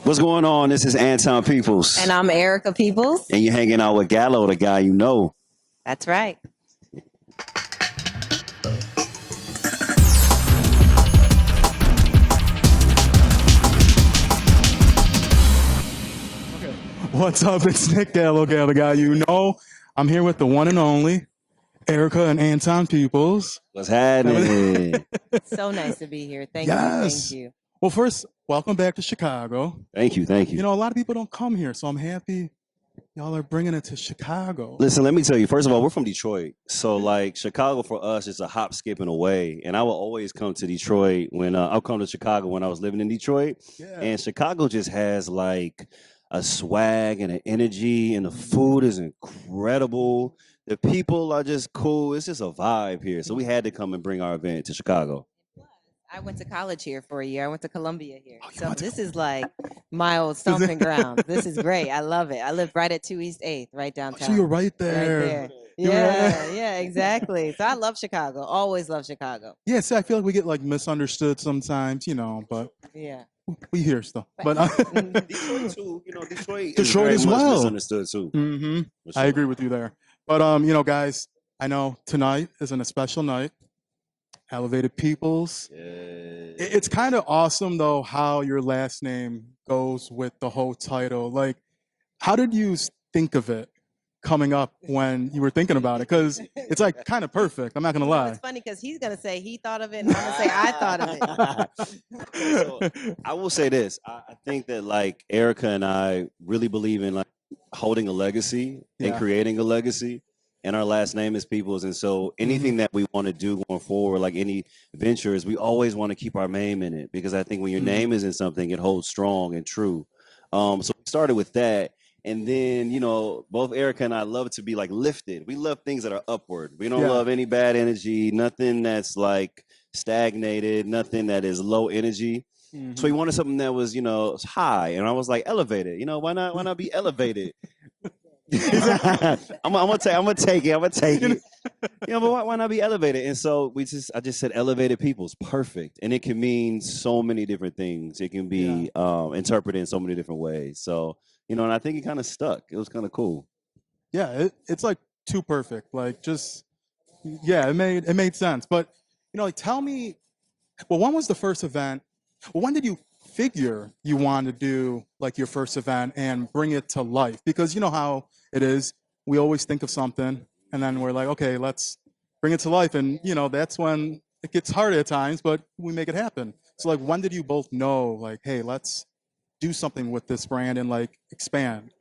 What's going on? This is Anton Peeples. And I'm Erica Peeples. And you're hanging out with Gallo, the guy you know. That's right. What's up? It's Nick Gallo, the guy you know. I'm here with the one and only Erica and Anton Peeples. What's happening? So nice to be here. Thank you. Thank you. Well, first, welcome back to Chicago. Thank you. You know, a lot of people don't come here, so I'm happy y'all are bringing it to Chicago. Listen, let me tell you, first of all, we're from Detroit. So, like, Chicago for us is a hop, skip, and away. And I will always come to Detroit when I'll come to Chicago when I was living in Detroit. Yeah. And Chicago just has, like, a swag and an energy, and the food is incredible. The people are just cool. It's just a vibe here. So we had to come and bring our event to Chicago. I went to college here for a year. I went to Columbia here. Oh, So this is like my old stomping ground. This is great. I love it. I lived right at 2 East 8th, right downtown. So you're right there. Right there. Yeah, exactly. So I love Chicago. Always love Chicago. Yeah, see, I feel like we get, like, misunderstood sometimes, you know, but Yeah. we hear stuff. But Detroit, too. You know, Detroit is Detroit very as much well. misunderstood, too. Mm-hmm. For sure. I agree with you there. But, you know, guys, I know tonight isn't a special night. Elevated Peeples. Yeah. It's kind of awesome, though, how your last name goes with the whole title. Like, how did you think of it coming up when you were thinking about it? Because it's, like, kind of perfect. I'm not going to lie. It's funny because he's going to say he thought of it, and I'm going to say I thought of it. So, I will say this. I think that, like, Erica and I really believe in, like, holding a legacy and Yeah. creating a legacy. And our last name is Peoples. And so anything that we want to do going forward, like any ventures, we always want to keep our name in it, because I think when your name is in something, it holds strong and true. So we started with that. And then, you know, both Erica and I love to be, like, lifted. We love things that are upward. We don't Yeah. love any bad energy, nothing that's, like, stagnated, nothing that is low energy. Mhm. So we wanted something that was, you know, high. And I was like, elevated. You know, why not be elevated? I'm gonna take it. You know, but why not be elevated? And so I just said Elevated Peoples, perfect, and it can mean so many different things. It can be interpreted in so many different ways. So, you know, and I think it kind of stuck. It was kind of cool. Yeah, it's like too perfect. Like, just, yeah, it made sense. But, you know, like, tell me, well, when was the first event? Well, when did you figure you wanted to do, like, your first event and bring it to life? Because you know how it is. We always think of something and then we're like, okay, let's bring it to life. And, you know, that's when it gets hard at times, but we make it happen. So, like, when did you both know, like, hey, let's do something with this brand and, like, expand?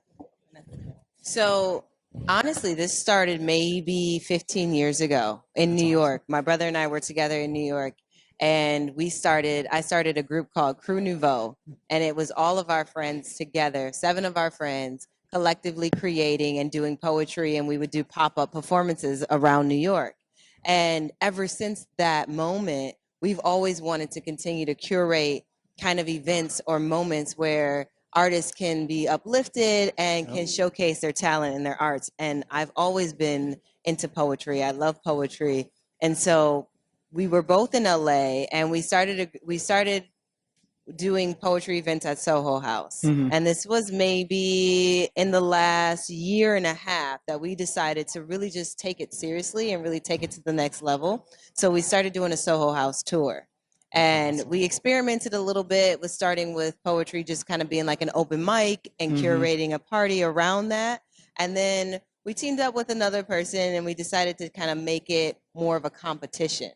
So honestly, this started maybe 15 years ago in New York. My brother and I were together in New York, and I started a group called Crew Nouveau, and it was all of our friends together, 7 of our friends, collectively creating and doing poetry, and we would do pop-up performances around New York. And ever since that moment, we've always wanted to continue to curate kind of events or moments where artists can be uplifted and can showcase their talent and their arts. And I've always been into poetry. I love poetry. And so we were both in LA, and we started doing poetry events at Soho House. Mhm. And this was maybe in the last year and a half that we decided to really just take it seriously and really take it to the next level. So we started doing a Soho House tour. And we experimented a little bit with starting with poetry, just kind of being like an open mic and curating a party around that. And then we teamed up with another person, and we decided to kind of make it more of a competition.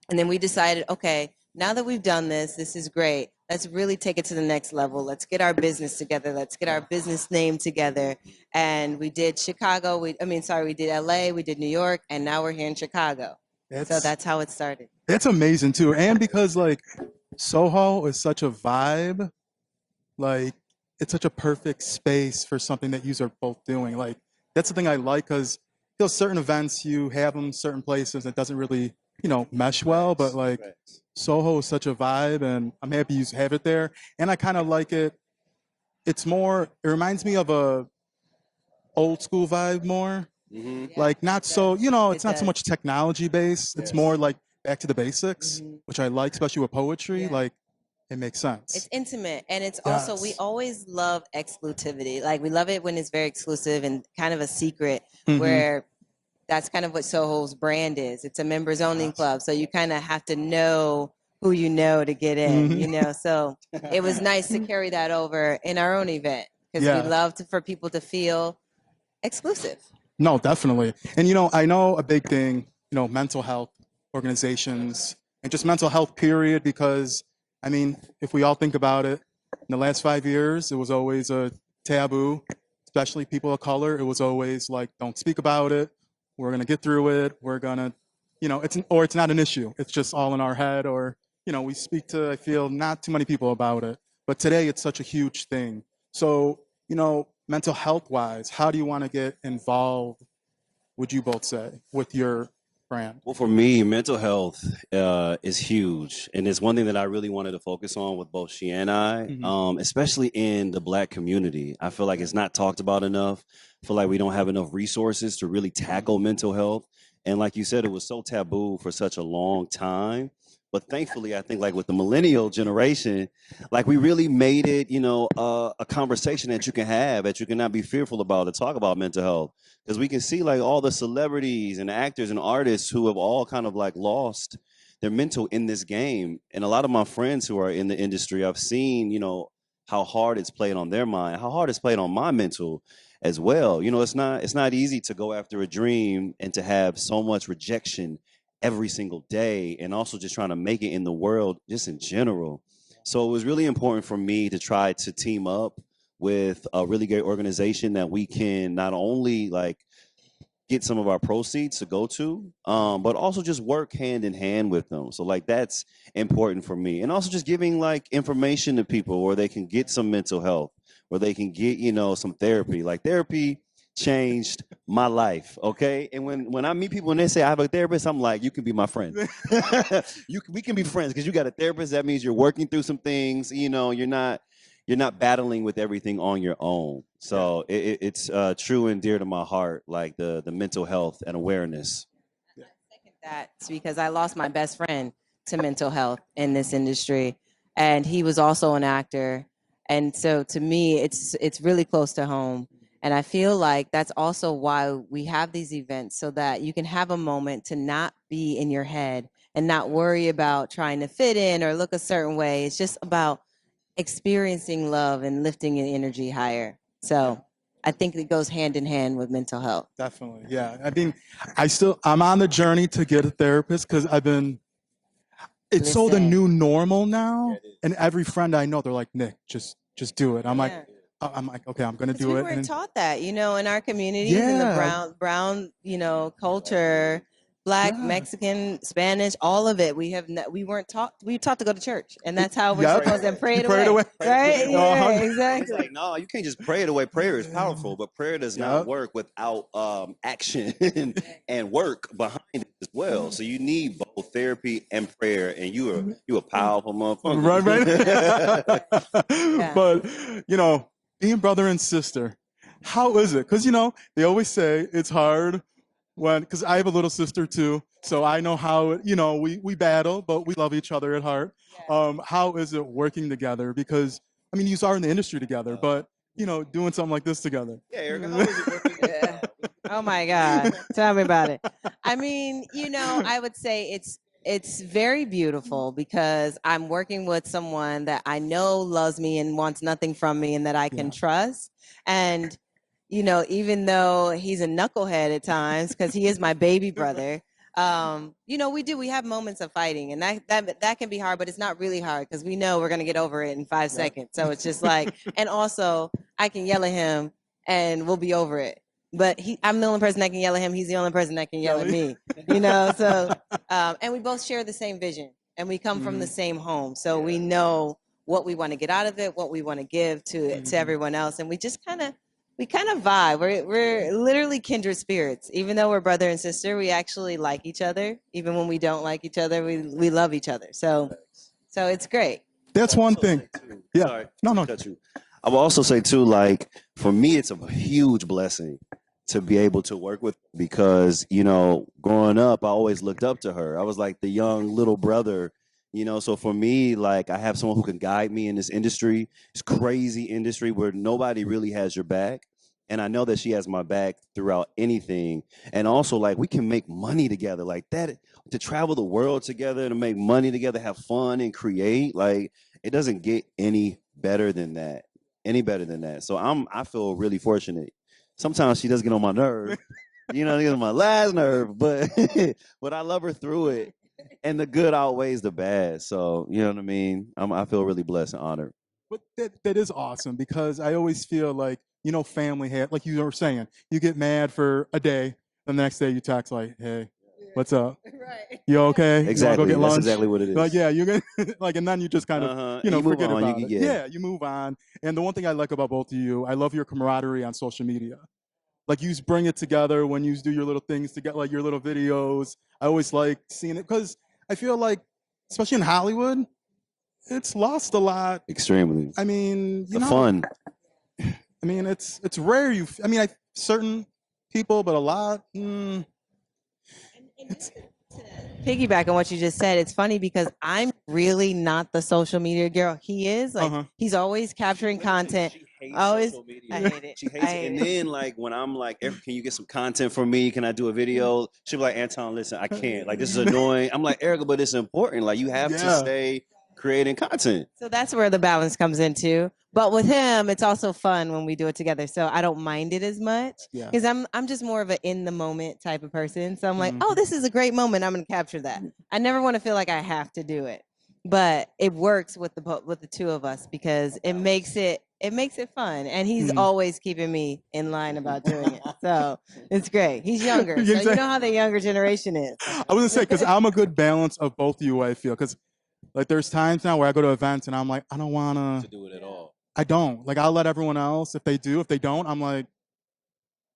And then we decided, okay, now that we've done this, this is great. Let's really take it to the next level. Let's get our business together. Let's get our business name together. And we did Chicago. We did LA, we did New York, and now we're here in Chicago. So that's how it started. That's amazing too. And because, like, Soho is such a vibe, like, it's such a perfect space for something that you are both doing. Like, that's the thing I like, because, you know, certain events, you have them certain places that doesn't really, you know, mesh well, but, like, Soho is such a vibe, and I'm happy you have it there. And I kind of like it. It reminds me of a old school vibe more. Mm-hmm. Like, not so, you know, it's It not so does. much technology based. It's more like back to the basics, which I like, especially with poetry. Yeah. Like, It makes sense. It's intimate, and it's also we Yes. always love exclusivity. Like we love it when it's very exclusive and kind of a secret, Mhm. where that's kind of what Soho's brand is. It's a members only Yes. club, so you kind of have to know who you know to get in. Mhm. You know, so it was nice to carry that over in our own event because we Yeah. love for people to feel exclusive. No, definitely. And I know a big thing, mental health organizations and just mental health period, because I mean, if we all think about it, in the last 5 years, it was always a taboo, especially people of color. It was always like, don't speak about it. We're going to get through it. We're going to, it's not an issue. It's just all in our head, or, we speak to, I feel, not too many people about it. But today it's such a huge thing. So, mental health wise, how do you want to get involved, would you both say, with your brand? Well, for me, mental health is huge, and it's one thing that I really wanted to focus on with both she and I, especially in the Black community. I feel like it's not talked about enough. I feel like we don't have enough resources to really tackle mental health, and like you said, it was so taboo for such a long time. But thankfully, I think like with the millennial generation, like we really made it, a conversation that you can have, that you cannot be fearful about, to talk about mental health, because we can see like all the celebrities and actors and artists who have all kind of like lost their mental in this game. And a lot of my friends who are in the industry, I've seen, how hard it's played on their mind, how hard it's played on my mental as well. It's not easy to go after a dream and to have so much rejection every single day, and also just trying to make it in the world just in general. So it was really important for me to try to team up with a really great organization that we can not only like get some of our proceeds to go to, but also just work hand in hand with them. So like that's important for me, and also just giving like information to people where they can get some mental health, where they can get some therapy. Like therapy changed my life. Okay, and when I meet people and they say I have a therapist, I'm like, you can be my friend. We can be friends because you got a therapist. That means you're working through some things. You're not battling with everything on your own. So it's true and dear to my heart, like the mental health and awareness. That's because I lost my best friend to mental health in this industry, and he was also an actor. And so to me, it's really close to home. And I feel like that's also why we have these events, so that you can have a moment to not be in your head and not worry about trying to fit in or look a certain way. It's just about experiencing love and lifting your energy higher. So I think it goes hand in hand with mental health. Definitely, yeah. I mean, I'm on the journey to get a therapist, because it's so the Listen. new normal now, and every friend I know, they're like, Nick, just do it. I'm like, okay, I'm gonna do We it. weren't And taught that, in our communities, in the brown, culture, Black, Yeah. Mexican, Spanish, all of it. We weren't taught. We were taught to go to church, and that's how we're Yep. supposed to pray it You pray it away, away. right? No, Yeah, 100. It's exactly. like, no, you can't just pray it away. Prayer is powerful, but prayer does not Yep. work without action and work behind it as well. So you need both therapy and prayer, and you a powerful motherfucker. Right. But being brother and sister, how is it? Because they always say it's hard because I have a little sister too, so I know how we battle, but we love each other at heart. How is it working together? Because I mean, you are in the industry together, but doing something like this together. Yeah, Erica, how is it working? Yeah. Oh my God. Tell me about it. I mean, I would say it's very beautiful because I'm working with someone that I know loves me and wants nothing from me and that I can trust. And, even though he's a knucklehead at times, because he is my baby brother, we have moments of fighting, and that can be hard, but it's not really hard because we know we're gonna get over it in 5 seconds. So it's just like, and also I can yell at him and we'll be over it. But I'm the only person that can yell at him. He's the only person that can yell at me. So and we both share the same vision, and we come from the same home, so we know what we want to get out of it, what we want to give to everyone else, and we just kind of vibe. We're literally kindred spirits. Even though we're brother and sister, we actually like each other. Even when we don't like each other, we love each other. So it's great. That's one thing. Yeah. Sorry, No. cut you. I will also say too, like for me, it's a huge blessing to be able to work with, because growing up, I always looked up to her. I was like the young little brother You know, so for me, like I have someone who can guide me in this industry, this crazy industry where nobody really has your back. And I know that she has my back throughout anything. And also, like, we can make money together, like that, to travel the world together, to make money together, have fun and create. Like, it doesn't get any better than that. Any better than that. So I feel really fortunate. Sometimes she does get on my nerve, you know, get on my last nerve, but but I love her through it. And the good outweighs the bad. So, you know what I mean? I feel really blessed and honored. But that is awesome because I always feel like, you know, family like you were saying, you get mad for a day, and the next day you text like, hey, what's up? Right. You okay? You want to Exactly. go get That's lunch? exactly what it is. Like, yeah, you're gonna like, and then you just kind of, you know, You move forget on. about You it. can get. Yeah, you move on. And the one thing I like about both of you, I love your camaraderie on social media. Like, you bring it together when you do your little things to get like your little videos. I always like seeing it because I feel like, especially in Hollywood, it's lost a lot. Extremely. I mean, you The know, fun. I mean, it's rare. I mean, certain people, but a lot. It's Piggyback on what you just said, it's funny because I'm really not the social media girl. He is like he's always capturing content. She hates Always, social media. I hate it. She hates it. And then, like, when I'm like, can you get some content for me? Can I do a video? She'll be like, Anton, listen, I can't. Like, this is annoying. I'm like, Erica, but it's important. Like, you have to Yeah. stay creating content. So that's where the balance comes into. But with him, it's also fun when we do it together. So I don't mind it as much Yeah. because I'm just more of an in the moment type of person. So I'm like, Mhm. oh, this is a great moment. I'm going to capture that. I never want to feel like I have to do it, but it works with the two of us because it makes it fun. And he's Mhm. always keeping me in line about doing it. So it's great. He's younger, Yeah, so you exactly. know how the younger generation is. I was gonna say because I'm a good balance of both of you. I feel because like there's times now where I go to events and I'm like, I don't wanna. To do it at all. I don't like. I'll let everyone else if they do. If they don't, I'm like,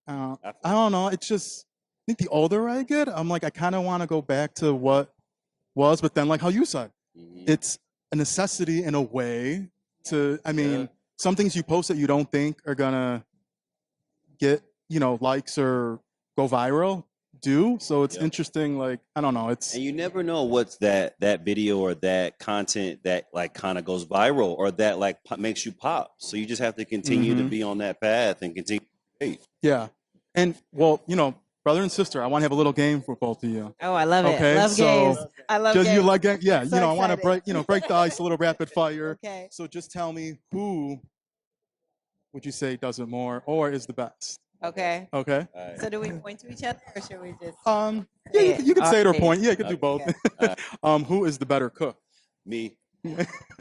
I don't know. It's just. I think the older I get, I'm like, I kind of want to go back to what was, but then like how you said, it's a necessity in a way to. I mean, some things you post that you don't think are gonna get, you know, likes or go viral do. So it's interesting. Like, I don't know. It's And you never know what's that video or that content that like kind of goes viral or that like makes you pop. So you just have to continue to be on that path and continue to create. Yeah. And well, you know, brother and sister, I want to have a little game for both of you. Oh, I love it. Okay, Love so games. I love Just games. you like it? Yeah, So you know, I want to excited. break the ice a little rapid fire. Okay. So just tell me who would you say does it more or is the best? Okay. Okay. So do we point to each other or should we just Yeah, you can say it or Okay. point. Yeah, you can do both. Who is the better cook? Me.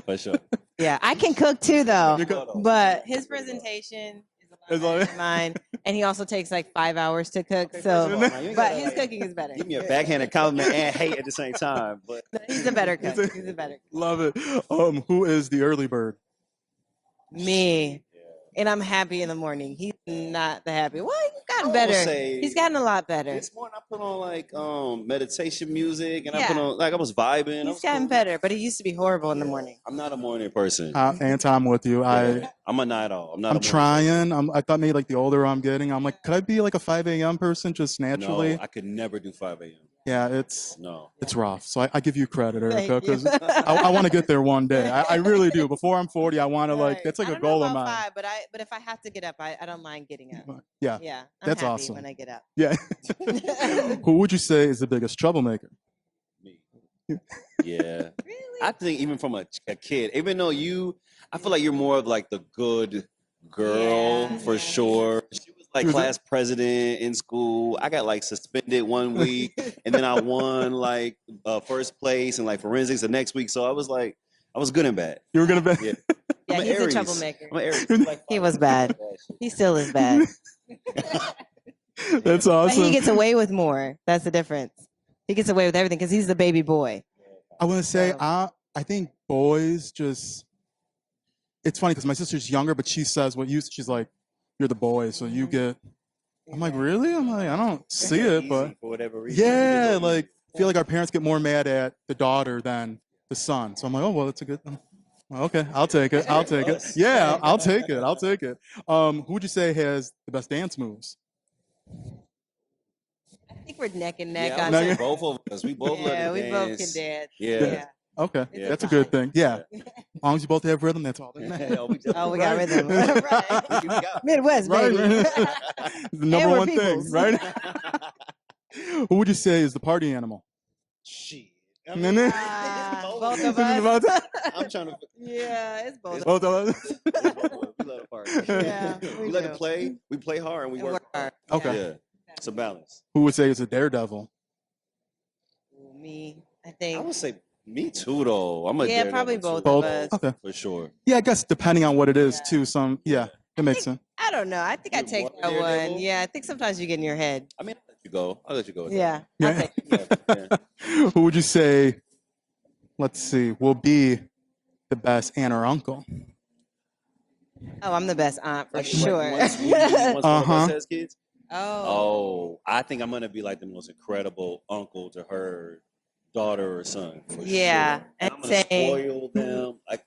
For sure. Yeah, I can cook too though. You cook. But his presentation is a lot better than mine. And he also takes like 5 hours to cook. So but his cooking is better. Give me a backhanded compliment and hate at the same time. But He's a better cook. He's a better cook. Love it. Who is the early bird? Me. And I'm happy in the morning. He's not the happy. Well, he's gotten I better. will say He's gotten a lot better. this morning I put on like meditation music and I Yeah. put on like I was vibing. I He's was gotten cool. better, but he used to be horrible in the morning. I'm not a morning person. Anton, I'm with you. I'm a night owl. I'm not. I'm a morning trying. I thought maybe like the older I'm getting, I'm like, could I be like a 5 a.m. person just person. naturally? No, I could never do 5 a.m. Yeah, it's No. rough. So I give you credit, Erica, Thank you. because I want to get there one day. I really do. Before I'm 40, I want to like that's like I a don't know goal of about mine. 5, but if I have to get up, I don't mind getting up. Yeah, Yeah, I'm that's happy awesome. when I get up. Yeah. Who would you say is the biggest troublemaker? Me. Yeah. Really? I think even from a kid, even though I feel like you're more of like the good girl for sure. She was like class president in school. I got like suspended one week and then I won like first place in like forensics the next week. So I was good and bad. You were gonna bet. Yeah. Yeah, I'm an he's Aries. a troublemaker. I'm an Aries. Like, He was bad. He still is bad. That's But awesome. he gets away with more. That's the difference. He gets away with everything because he's the baby boy. I want to say So- I think boys just. It's funny because my sister's younger, but she says she's like, you're the boy, so you get. I'm like, really? I'm like, I don't see it, but for whatever reason. yeah, like I feel like our parents get more mad at the daughter than the son. So I'm like, oh well, that's a good. Okay, I'll take it. I'll take it. Yeah, I'll take it. I'll take it. Who would you say has the best dance moves? I think we're neck and neck Yeah, on I would say that. both of us. We both love Yeah, to we dance. both can dance. Yeah. Yeah. Okay, Yeah, that's a for good sure. thing. Yeah, as long as you both have rhythm, that's all that matters. Oh, we Oh, we definitely- got rhythm. Right. We got Midwest, Right, baby. right. The number we're one thing, peoples. right? Who would you say is the party animal? Shit. Both of us. I'm trying to. Yeah, it's both. It's Both of us. We love to party. Yeah, we we like to do. play. We play hard and we And work we're hard. hard. Okay. Yeah, it's a balance. Who would say is a daredevil? Ooh, me, I I think. would say me too, though. I'm a Yeah, daredevil, probably too. both Both? of us. Okay. For sure. Yeah, I guess depending on what it is Yeah. too. Some yeah, it makes sense. I don't know. I think I You're take more of a that one. daredevil? Yeah, I think sometimes you get in your head. I mean, I'll let you go. I'll let you go. With Yeah. Yeah. I'll take Who would you say? Let's see. Will be the best aunt or uncle? Oh, I'm the best aunt for Like, sure. once one of Uh-huh. us has kids. Oh. Oh, I think I'm gonna be like the most incredible uncle to her daughter or son. For Yeah, sure. and I'm gonna same. spoil them. Like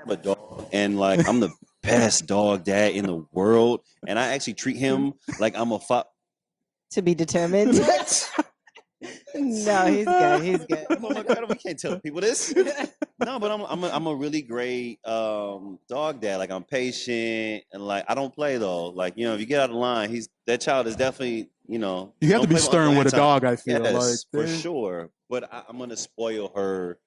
I'm a dog, and like I'm the best dog dad in the world, and I actually treat him like I'm a To be determined. No, he's good. He's good. We can't tell people this. No, but I'm a really great dog dad. Like I'm patient and like I don't play though. Like if you get out of line, that child is definitely You have don't to be play with stern Uncle with a Anton. dog. I feel Yes, like for they- sure. But I'm gonna spoil her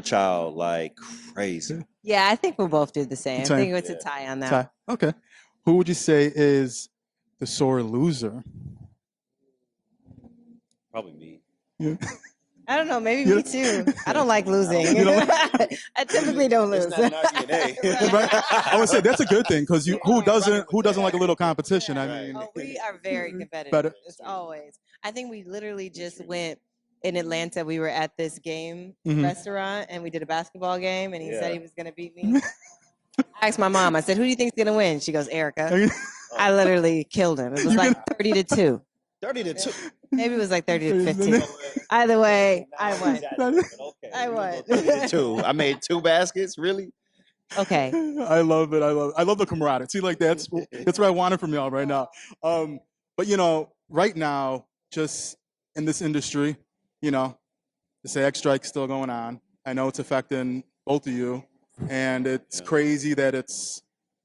child like crazy. Yeah, I think we'll both do the same. I Same. think it's a Yeah. tie on that. Ty- Okay. Who would you say is the sore loser? Probably me. Yeah. I don't know. Maybe Yeah. me too. I don't like losing. You know I typically don't lose. It's not in our DNA. Right? I would say that's a good thing because who doesn't like a little competition? I Right. mean, Oh, we are very competitive. Better. It's always. I think we literally just went in Atlanta. We were at this game Mhm. restaurant and we did a basketball game, and he said Yeah. he was going to beat me. I asked my mom. I said, "Who do you think's going to win?" She goes, "Erica." I literally killed him. It was You like can- 30-2. 30-2. Maybe it was like 30-15. Either way, I won. I won. 30-2. I made 2 baskets. Really? Okay. I love it. I love the camaraderie. See, like that's what I wanted from y'all right now. But right now, just in this industry, the SAG strike's still going on. I know it's affecting both of you, and it's Yeah. crazy that it's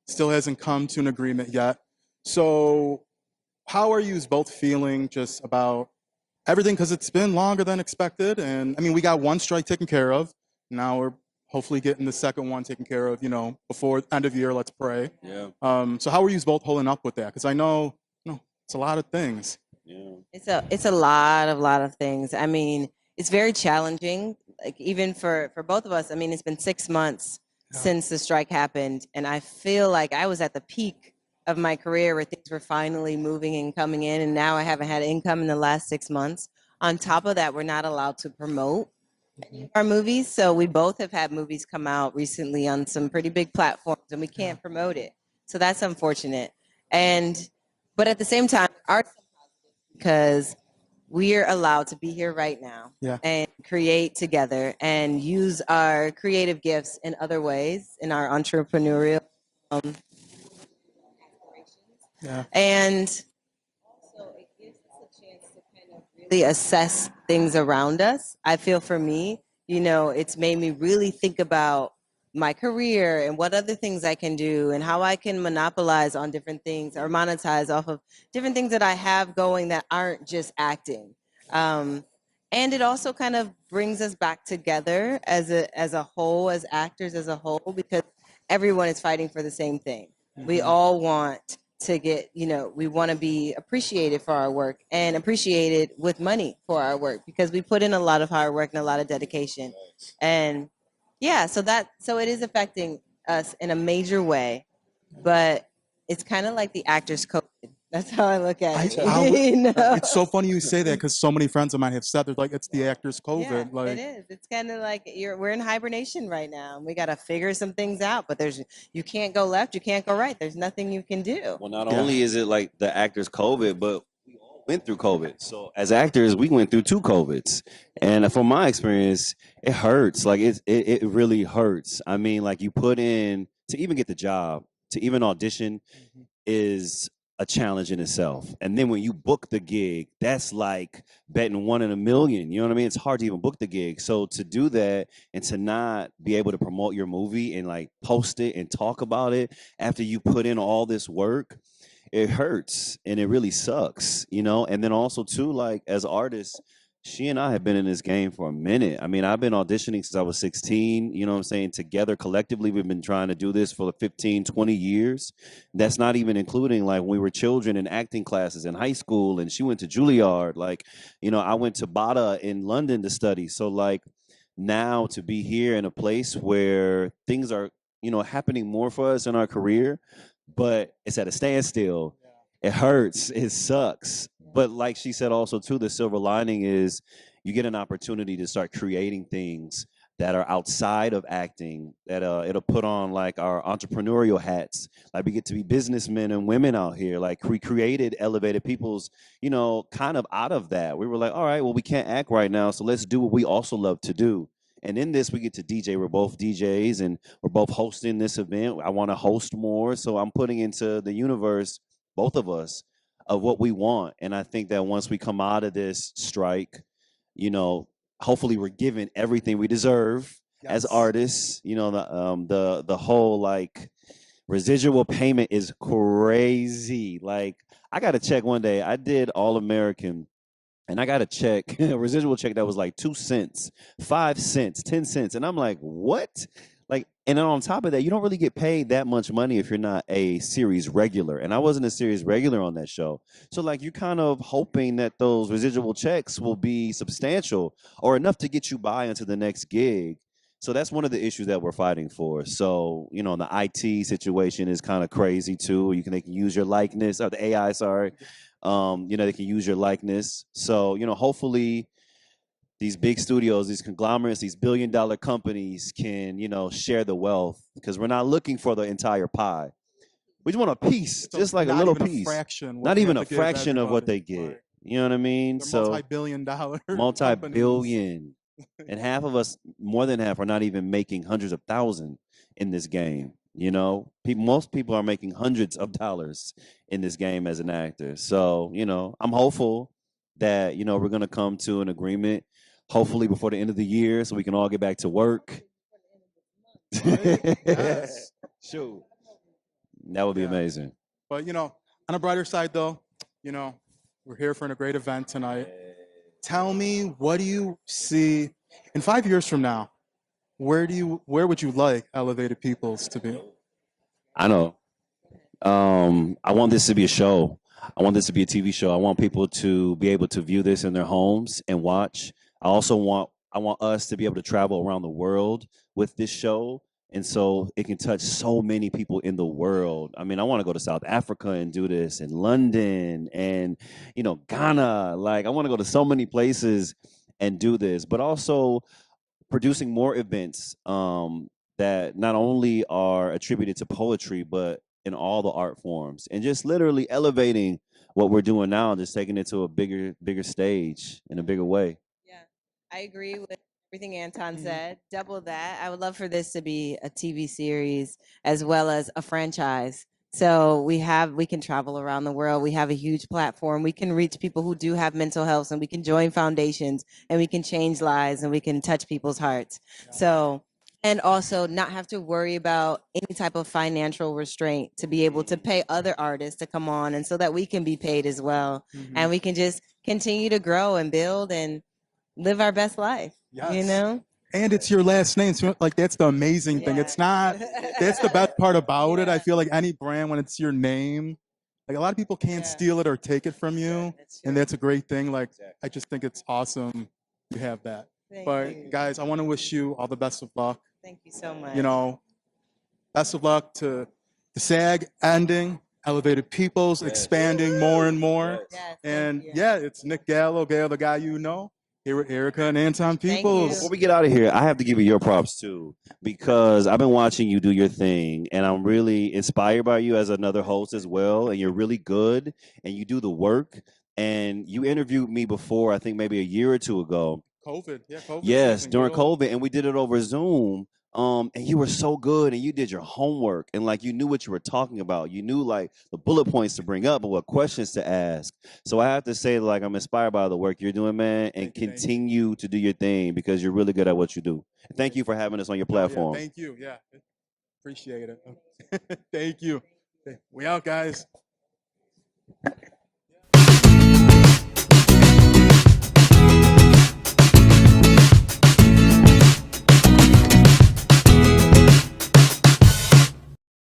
still hasn't come to an agreement yet. So, how are you both feeling just about everything? Because it's been longer than expected, and I mean, we got one strike taken care of. Now we're hopefully getting the second one taken care of. Before end of year. Let's pray. Yeah. So, how are you both holding up with that? Because I know, it's a lot of things. Yeah. It's a lot of things. I mean, it's very challenging. Like even for both of us. I mean, it's been 6 months Yeah. since the strike happened, and I feel like I was at the peak of my career where things were finally moving and coming in, and now I haven't had income in the last 6 months. On top of that, we're not allowed to promote our movies, so we both have had movies come out recently on some pretty big platforms, and we can't promote it. So that's unfortunate. But at the same time, because we're allowed to be here right now Yeah. and create together and use our creative gifts in other ways in our entrepreneurial Yeah. and also it gives us a chance to kind of really assess things around us. I feel for me, it's made me really think about my career and what other things I can do and how I can monopolize on different things or monetize off of different things that I have going that aren't just acting. And it also kind of brings us back together as a whole, as actors as a whole, because everyone is fighting for the same thing. We all want to get, we want to be appreciated for our work and appreciated with money for our work because we put in a lot of hard work and a lot of dedication. And yeah, so it is affecting us in a major way, but it's kind of like the actors' COVID. That's how I look at it. It's so funny you say that because so many friends of mine have said they're like it's the actors' COVID. Yeah, like it is. It's kind of like we're in hibernation right now. We got to figure some things out, but you can't go left, you can't go right. There's nothing you can do. Well, not only is it like the actors' COVID, but we all went through COVID. So as actors, we went through 2 COVIDs, and from my experience, it hurts. Like it really hurts. I mean, like you put in to even get the job, to even audition, is a challenge in itself. And then when you book the gig, that's like betting 1 in a million. You know what I mean? It's hard to even book the gig. So to do that and to not be able to promote your movie and like post it and talk about it after you put in all this work, it hurts and it really sucks, you know? And then also too, like as artists, she and I have been in this game for a minute. I mean, I've been auditioning since I was 16, you know what I'm saying? Together collectively, we've been trying to do this for 15, 20 years. That's not even including like when we were children in acting classes in high school, and she went to Juilliard. Like, you know, I went to Bada in London to study. So like now to be here in a place where things are, you know, happening more for us in our career, but it's at a standstill. It hurts. It sucks. But like she said also too, the silver lining is you get an opportunity to start creating things that are outside of acting, that it'll put on like our entrepreneurial hats. Like we get to be businessmen and women out here. Like we created Elevated Peoples, you know, kind of out of that. We were like, all right, well, we can't act right now, so let's do what we also love to do. And in this, we get to DJ. We're both DJs and we're both hosting this event. I want to host more. So I'm putting into the universe, both of us, of what we want. And I think that once we come out of this strike, you know, hopefully we're given everything we deserve as Yes. artists. You know, the whole like residual payment is crazy. Like I got a check one day. I did All American and I got a check, a residual check that was like 2 cents, 5 cents, 10 cents. And I'm like, what? Like, and then on top of that, you don't really get paid that much money if you're not a series regular. And I wasn't a series regular on that show. So like you're kind of hoping that those residual checks will be substantial or enough to get you by into the next gig. So that's one of the issues that we're fighting for. So, you know, the IT situation is kind of crazy too. They can use your likeness, or the AI, sorry. You know, they can use your likeness. So, you know, hopefully these big studios, these conglomerates, these billion-dollar companies can, you know, share the wealth because we're not looking for the entire pie. We just want a piece, It's just like a not little even a piece. fraction. What Not they even have a to give fraction of what everybody. they get. Right. You know what I mean? They're So multi-billion-dollar companies. multi-billion. And half of us, more than half, are not even making hundreds of thousands in this game. You know, most people are making hundreds of dollars in this game as an actor. So, you know, I'm hopeful that, you know, we're going to come to an agreement, hopefully before the end of the year, so we can all get back to work. Right? Yes. Sure. That would be Yeah. amazing. But you know, on a brighter side though, you know, we're here for a great event tonight. Tell me, what do you see in 5 years from now? Where would you like Elevated Peoples to be? I know. I want this to be a show. I want this to be a TV show. I want people to be able to view this in their homes and watch. I want us to be able to travel around the world with this show. And so it can touch so many people in the world. I mean, I want to go to South Africa and do this, in London and, you know, Ghana. Like, I want to go to so many places and do this, but also producing more events that not only are attributed to poetry, but in all the art forms, and just literally elevating what we're doing now, and just taking it to a bigger stage in a bigger way. Yeah, I agree with everything Anton Mhm. said. Double that. I would love for this to be a TV series as well as a franchise. So we can travel around the world. We have a huge platform. We can reach people who do have mental health, and we can join foundations, and we can change lives, and we can touch people's hearts. So, and also not have to worry about any type of financial restraint to be able to pay other artists to come on, and so that we can be paid as well, Mhm. and we can just continue to grow and build and live our best life. You Yes. know? And it's your last name. So like that's the amazing thing. Yeah. It's not that's the best part about it. I Yeah. feel like any brand, when it's your name, like a lot of people can't Yeah. steal it or take it from you. That's And true. that's a great thing. Like I just think it's awesome you have that. Thank But you. guys, I want to wish you all the best of luck. Thank you so much. You know, best of luck to the SAG ending, Elevated Peoples expanding more and more. Yes, thank And you. yeah, it's Nick Gallo, the guy you know, here with Erica and Anton Thank Peeples. Before we get out of here, I have to give you your props too, because I've been watching you do your thing, and I'm really inspired by you as another host as well. And you're really good, and you do the work. And you interviewed me before, I think maybe a year or two ago. COVID, yeah, COVID Yes, season, during good old- COVID, and we did it over Zoom. And you were so good, and you did your homework, and like you knew what you were talking about. You knew like the bullet points to bring up, but what questions to ask. So I have to say, like, I'm inspired by the work you're doing, man, and Thank you. continue to do your thing because you're really good at what you do. Thank you for having us on your Oh, yeah, platform. thank you. Yeah, appreciate it. Thank you. Okay, we out, guys.